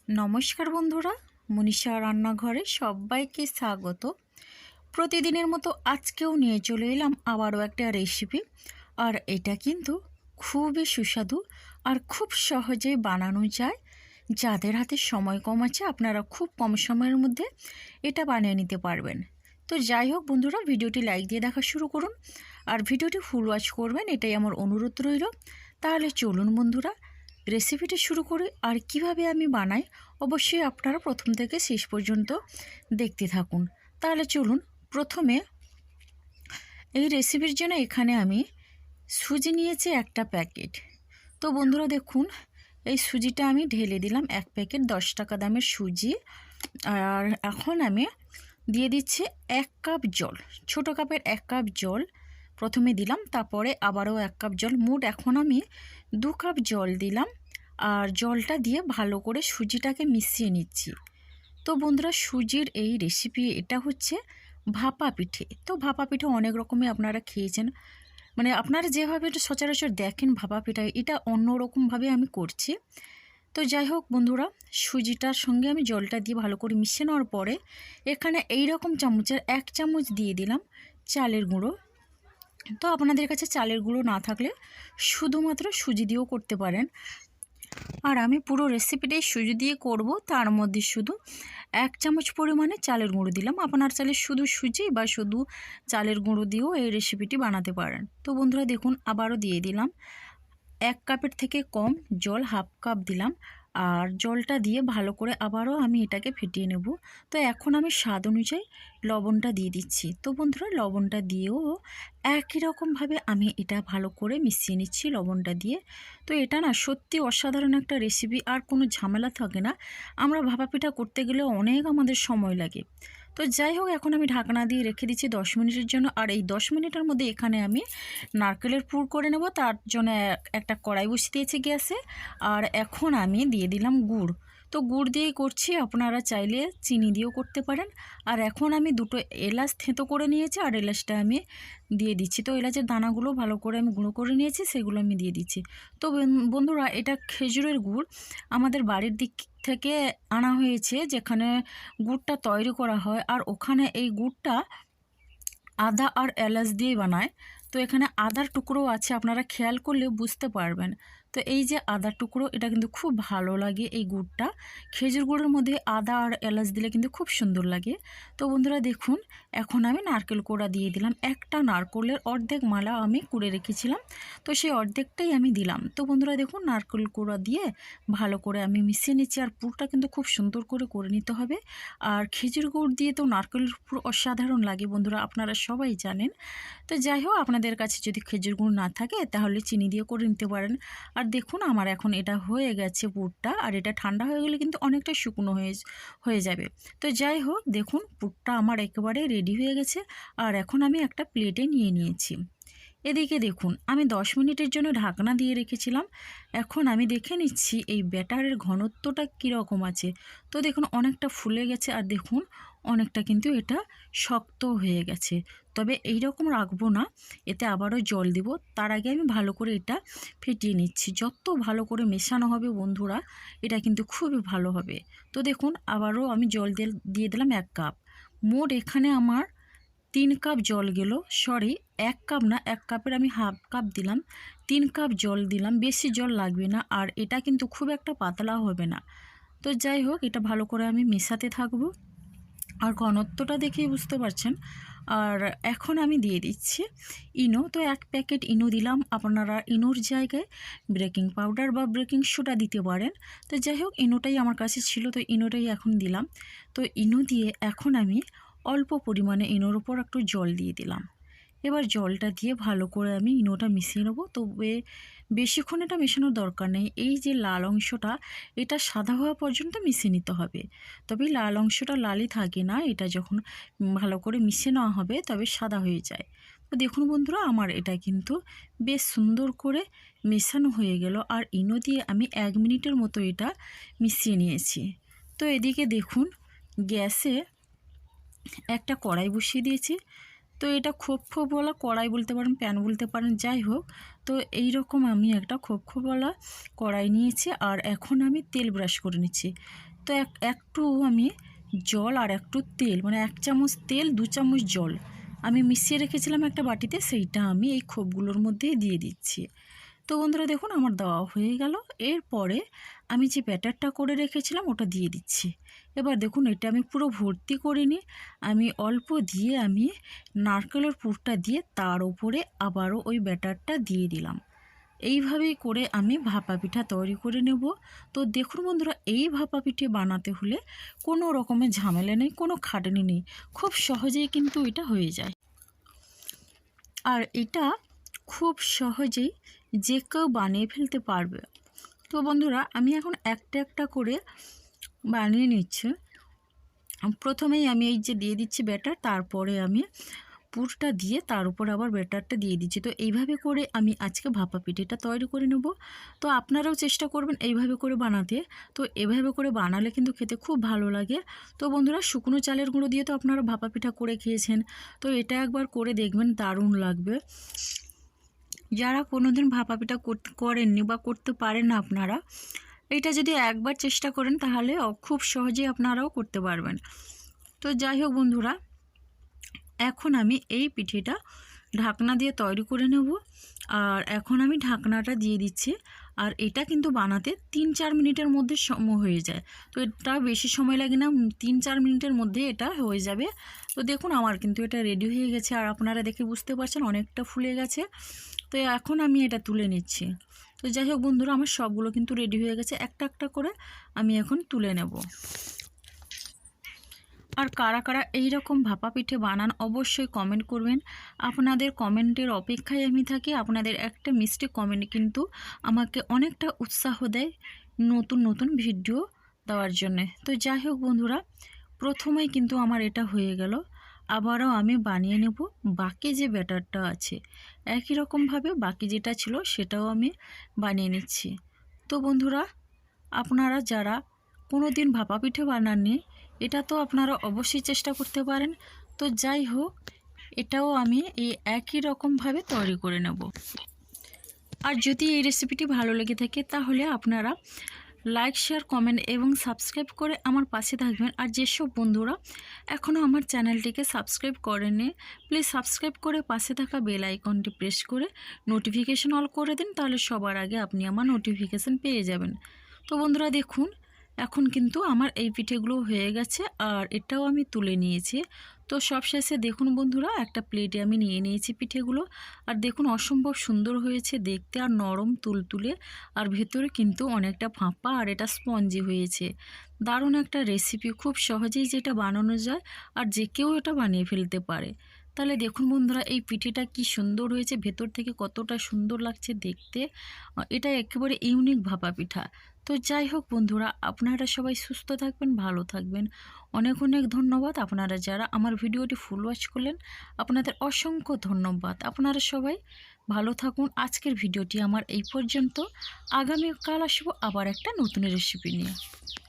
নমস্কার বন্ধুরা, মনীষা রান্নাঘরে সবাইকে স্বাগত। প্রতিদিনের মতো আজকেও নিয়ে চলে এলাম আবারও একটা রেসিপি। আর এটা কিন্তু খুবই সুস্বাদু আর খুব সহজেই বানানো যায়। যাদের হাতে সময় কম আছে আপনারা খুব কম সময়ের মধ্যে এটা বানিয়ে নিতে পারবেন। তো যাই হোক বন্ধুরা, ভিডিওটি লাইক দিয়ে দেখা শুরু করুন আর ভিডিওটি ফুল ওয়াচ করবেন, এটাই আমার অনুরোধ রইল। তাহলে চলুন বন্ধুরা, রেসিপিটি শুরু করি। আর কিভাবে আমি বানাই অবশ্যই আপনারা প্রথম থেকে শেষ পর্যন্ত দেখতে থাকুন। তাহলে চলুন, প্রথমে এই রেসিপির জন্য এখানে আমি সুজি নিয়েছি একটা প্যাকেট। তো বন্ধুরা দেখুন, এই সুজিটা আমি ঢেলে দিলাম, এক প্যাকেট 10 টাকা দামের সুজি। আর এখন আমি দিয়ে দিচ্ছি 1 কাপ জল, ছোটো কাপের 1 কাপ জল প্রথমে দিলাম, তারপরে আবারও 1 কাপ জল, মোট এখন আমি 2 কাপ জল দিলাম। আর জলটা দিয়ে ভালো করে সুজিটাকে মিশিয়ে নিচ্ছি। তো বন্ধুরা, সুজির এই রেসিপি এটা হচ্ছে ভাপা পিঠে। তো ভাপা পিঠে অনেক রকমই আপনারা খেয়েছেন, মানে আপনারা যেভাবে এটা সচরাচর দেখেন ভাপা পিঠা, এটা অন্য রকমভাবে আমি করছি। তো যাই হোক বন্ধুরা, সুজিটার সঙ্গে আমি জলটা দিয়ে ভালো করে মিশিয়ে নেওয়ার পরে এখানে এই রকম চামচের 1 চামচ দিয়ে দিলাম চালের গুঁড়ো। তো আপনাদের কাছে চালের গুঁড়ো না থাকলে শুধুমাত্র সুজি দিয়েও করতে পারেন। আর আমি পুরো রেসিপিটাই সুজি দিয়ে করব, তার মধ্যে শুধু 1 চামচ পরিমাণে চালের গুঁড়ো দিলাম। আপনার চাইলে শুধু সুজি বা শুধু চালের গুঁড়ো দিয়েও এই রেসিপিটি বানাতে পারেন। তো বন্ধুরা দেখুন, আবারও দিয়ে দিলাম 1 কাপের থেকে কম জল, হাফ কাপ দিলাম। আর জলটা দিয়ে ভালো করে আবারও আমি এটাকে ফেটিয়ে নেব। তো এখন আমি স্বাদ অনুযায়ী লবণটা দিয়ে দিচ্ছি। তো বন্ধুরা, লবণটা দিয়েও একই রকমভাবে আমি এটা ভালো করে মিশিয়ে নিচ্ছি লবণটা দিয়ে। তো এটা না সত্যি অসাধারণ একটা রেসিপি, আর কোনো ঝামেলা থাকে না। আমরা ভাপা পিঠা করতে গেলে অনেক আমাদের সময় লাগে। তো যাই হোক, এখন আমি ঢাকনা দিয়ে রেখে দিচ্ছি 10 মিনিটের জন্য। আর এই 10 মিনিটের মধ্যে এখানে আমি নারকেলের পুর করে নেব। তার জন্য একটা কড়াই বসিয়ে দিয়েছি গ্যাসে। আর এখন আমি দিয়ে দিলাম গুড়। তো গুড় দিয়েই করছি, আপনারা চাইলে চিনি দিয়েও করতে পারেন। আর এখন আমি 2টো এলাচ থেঁতো করে নিয়েছি, আর এলাচটা আমি দিয়ে দিচ্ছি। তো এলাচের দানাগুলো ভালো করে আমি গুঁড়ো করে নিয়েছি, সেগুলো আমি দিয়ে দিচ্ছি। তো বন্ধুরা, এটা খেজুরের গুড় আমাদের বাড়ির দিক থেকে আনা হয়েছে, যেখানে গুড়টা তৈরি করা হয়। আর ওখানে এই গুড়টা আদা আর এলাচ দিয়ে বানায়। তো এখানে আদার টুকরো আছে, আপনারা খেয়াল করলে বুঝতে পারবেন। তো এই যে আদার টুকরো, এটা কিন্তু খুব ভালো লাগে। এই গুড়টা খেজুর গুড়ের মধ্যে আদা আর এলাচ দিলে কিন্তু খুব সুন্দর লাগে। তো বন্ধুরা দেখুন, এখন আমি নারকেল কোড়া দিয়ে দিলাম। একটা নারকেলের অর্ধেক মালা আমি কুড়ে রেখেছিলাম, তো সেই অর্ধেকটাই আমি দিলাম। তো বন্ধুরা দেখুন, নারকেল কোড়া দিয়ে ভালো করে আমি মিশিয়ে নিচ্ছি। আর পুরটা কিন্তু খুব সুন্দর করে নিতে হবে। আর খেজুর গুড় দিয়ে তো নারকেলের পুর অসাধারণ লাগে বন্ধুরা, আপনারা সবাই জানেন। তো যাই হোক, আপনাদের কাছে যদি খেজুর গুড় না থাকে তাহলে চিনি দিয়ে করে নিতে পারেন। আর দেখুন, আমার এখন এটা হয়ে গেছে পুরটা। আর এটা ঠান্ডা হয়ে গেলে কিন্তু অনেকটা শুকনো হয়ে যাবে। তো যাই হোক, দেখুন পুরটা আমার একেবারে রেডি হয়ে গেছে। আর এখন আমি একটা প্লেটে নিয়ে নিয়েছি। এদিকে দেখুন, আমি 10 মিনিটের জন্য ঢাকনা দিয়ে রেখেছিলাম। এখন আমি দেখে নিচ্ছি এই ব্যাটারের ঘনত্বটা কীরকম আছে। তো দেখুন, অনেকটা ফুলে গেছে। আর দেখুন, অনেকটা কিন্তু এটা শক্ত হয়ে গেছে। তবে এই রকম রাখবো না, এতে আবারও জল দিব। তার আগে আমি ভালো করে এটা ফেটিয়ে নিচ্ছি। যত ভালো করে মেশানো হবে বন্ধুরা, এটা কিন্তু খুবই ভালো হবে। তো দেখুন, আবারও আমি জল দিয়ে দিলাম 1 কাপ। মোট এখানে আমার 3 কাপ জল গেল। সরি, 1 কাপ না, 1 কাপের আমি হাফ কাপ দিলাম। 3 কাপ জল দিলাম, বেশি জল লাগবে না। আর এটা কিন্তু খুব একটা পাতলা হবে না। তো যাই হোক, এটা ভালো করে আমি মেশাতে থাকবো। আর ঘনত্বটা দেখেই বুঝতে পারছেন। আর এখন আমি দিয়ে দিচ্ছি ইনো। তো 1 প্যাকেট ইনো দিলাম। আপনারা ইনোর জায়গায় বেকিং পাউডার বা বেকিং সোডা দিতে পারেন। তো যাই হোক, ইনোটাই আমার কাছে ছিল, তো ইনোটাই এখন দিলাম। তো ইনো দিয়ে এখন আমি অল্প পরিমাণে ইনোর উপর একটু জল দিয়ে দিলাম। এবার জলটা দিয়ে ভালো করে আমি ইনোটা মিশিয়ে নেবো। তবে বেশিক্ষণ এটা মেশানোর দরকার নেই। এই যে লাল অংশটা, এটা সাদা হওয়া পর্যন্ত মিশিয়ে নিতে হবে। তবে লাল অংশটা লালই থাকে না, এটা যখন ভালো করে মিশিয়ে নেওয়া হবে তবে সাদা হয়ে যায়। তো দেখুন বন্ধুরা, আমার এটা কিন্তু বেশ সুন্দর করে মেশানো হয়ে গেল। আর ইনো দিয়ে আমি 1 মিনিটের মতো এটা মিশিয়ে নিয়েছি। তো এদিকে দেখুন, গ্যাসে একটা কড়াই বসিয়ে দিয়েছি। তো এটা খোপখোপওয়ালা কড়াই বলতে পারেন, প্যান বলতে পারেন, যাই হোক। তো এই রকম আমি একটা খোপখোপওয়ালা কড়াই নিয়েছি আর এখন আমি তেল ব্রাশ করে নিচ্ছি। তো একটু আমি জল আর একটু তেল, মানে 1 চামচ তেল 2 চামচ জল আমি মিশিয়ে রেখেছিলাম একটা বাটিতে, সেইটা আমি এই খোপগুলোর মধ্যেই দিয়ে দিচ্ছি। তো বন্ধুরা দেখুন আমার দেওয়া হয়ে গেল। এরপরে আমি যে ব্যাটারটা করে রেখেছিলাম ওটা দিয়ে দিচ্ছি। এবার দেখুন এটা আমি পুরো ভর্তি করিনি, আমি অল্প দিয়ে আমি নারকেলের পুরটা দিয়ে তার উপরে আবারও ওই ব্যাটারটা দিয়ে দিলাম। এইভাবেই করে আমি ভাপা পিঠা তৈরি করে নেব। তো দেখুন বন্ধুরা, এই ভাপা পিঠে বানাতে হলে কোনো রকমের ঝামেলা নেই, কোনো খাটনি নেই, খুব সহজেই কিন্তু এটা হয়ে যায়। আর এটা খুব সহজেই যে কেউ বানিয়ে ফেলতে পারবে। তো বন্ধুরা আমি এখন একটা একটা করে বানিয়ে নিচ্ছি। প্রথমেই আমি এই যে দিয়ে দিচ্ছি ব্যাটার, তারপরে আমি পুরটা দিয়ে তার উপর আবার ব্যাটারটা দিয়ে দিচ্ছি। তো এইভাবে করে আমি আজকে ভাপা পিঠেটা তৈরি করে নেব। তো আপনারাও চেষ্টা করবেন এইভাবে করে বানাতে। তো এভাবে করে বানালে কিন্তু খেতে খুব ভালো লাগে। তো বন্ধুরা শুকনো চালের গুঁড়ো দিয়ে তো আপনারা ভাপা পিঠা করে খেয়েছেন, তো এটা একবার করে দেখবেন, দারুণ লাগবে। যারা কোনোদিন ভাপা পিঠা করেননি বা করতে পারেন না আপনারা, এটা যদি একবার চেষ্টা করেন তাহলে খুব সহজেই আপনারাও করতে পারবেন। তো যাই হোক বন্ধুরা, এখন আমি এই পিঠেটা ঢাকনা দিয়ে তৈরি করে নেব। আর এখন আমি ঢাকনাটা দিয়ে দিচ্ছি। আর এটা কিন্তু বানাতে 3-4 মিনিটের মধ্যে হয়ে যায়। তো এটা বেশি সময় লাগে না, 3-4 মিনিটের মধ্যে এটা হয়ে যাবে। তো দেখুন আমার কিন্তু এটা রেডি হয়ে গেছে, আর আপনারা দেখে বুঝতে পারছেন অনেকটা ফুলে গেছে। তো এখন আমি এটা তুলে নিচ্ছি। তো যাই হোক বন্ধুরা, আমার সবগুলো কিন্তু রেডি হয়ে গেছে, একটা একটা করে আমি এখন তুলে নেব। আর কারা কারা এই রকম ভাপা পিঠে বানান অবশ্যই কমেন্ট করবেন। আপনাদের কমেন্টের অপেক্ষায় আমি থাকি। আপনাদের একটা মিষ্টি কমেন্ট কিন্তু আমাকে অনেকটা উৎসাহ দেয় নতুন নতুন ভিডিও দেওয়ার জন্যে। তো যাই হোক বন্ধুরা, প্রথমেই কিন্তু আমার এটা হয়ে গেল। আবারও আমি বানিয়ে নেব বাকি যে ব্যাটারটা আছে, একই রকমভাবে বাকি যেটা ছিল সেটাও আমি বানিয়ে নিচ্ছি। তো বন্ধুরা, আপনারা যারা কোনো দিন ভাপা পিঠে বানাননি, এটা তো আপনারা অবশ্যই চেষ্টা করতে পারেন। তো যাই হোক, এটাও আমি এই একই রকমভাবে তৈরি করে নেব। আর যদি এই রেসিপিটি ভালো লেগে থাকে তাহলে আপনারা লাইক, শেয়ার, কমেন্ট এবং সাবস্ক্রাইব করে আমার পাশে থাকবেন। আর যেসব বন্ধুরা এখনও আমার চ্যানেলটিকে সাবস্ক্রাইব করেননি, প্লিজ সাবস্ক্রাইব করে পাশে থাকা বেল আইকনটি প্রেস করে নোটিফিকেশন অল করে দিন, তাহলে সবার আগে আপনি আমার নোটিফিকেশান পেয়ে যাবেন। তো বন্ধুরা দেখুন, এখন কিন্তু আমার এই পিঠেগুলো হয়ে গেছে আর এটাও আমি তুলে নিয়েছি। তো সবশেষে দেখুন বন্ধুরা, একটা প্লেটে আমি নিয়ে নিয়েছি পিঠেগুলো। আর দেখুন অসম্ভব সুন্দর হয়েছে দেখতে, আর নরম তুলতুলে, আর ভেতরে কিন্তু অনেকটা ফাঁপা, আর এটা স্পঞ্জি হয়েছে। দারুণ একটা রেসিপি, খুব সহজেই যেটা বানানো যায় আর যে কেউ এটা বানিয়ে ফেলতে পারে। তাহলে দেখুন বন্ধুরা, এই পিঠেটা কি সুন্দর হয়েছে, ভেতর থেকে কতটা সুন্দর লাগছে দেখতে। এটা একেবারে ইউনিক ভাপা পিঠা। তো যাই হোক বন্ধুরা, আপনারা সবাই সুস্থ থাকবেন, ভালো থাকবেন। অনেক অনেক ধন্যবাদ। আপনারা যারা আমার ভিডিওটি ফুল ওয়াচ করলেন, আপনাদের অসংখ্য ধন্যবাদ। আপনারা সবাই ভালো থাকুন। আজকের ভিডিওটি আমার এই পর্যন্ত। আগামীকাল আসবো আবার একটা নতুন রেসিপি নিয়ে।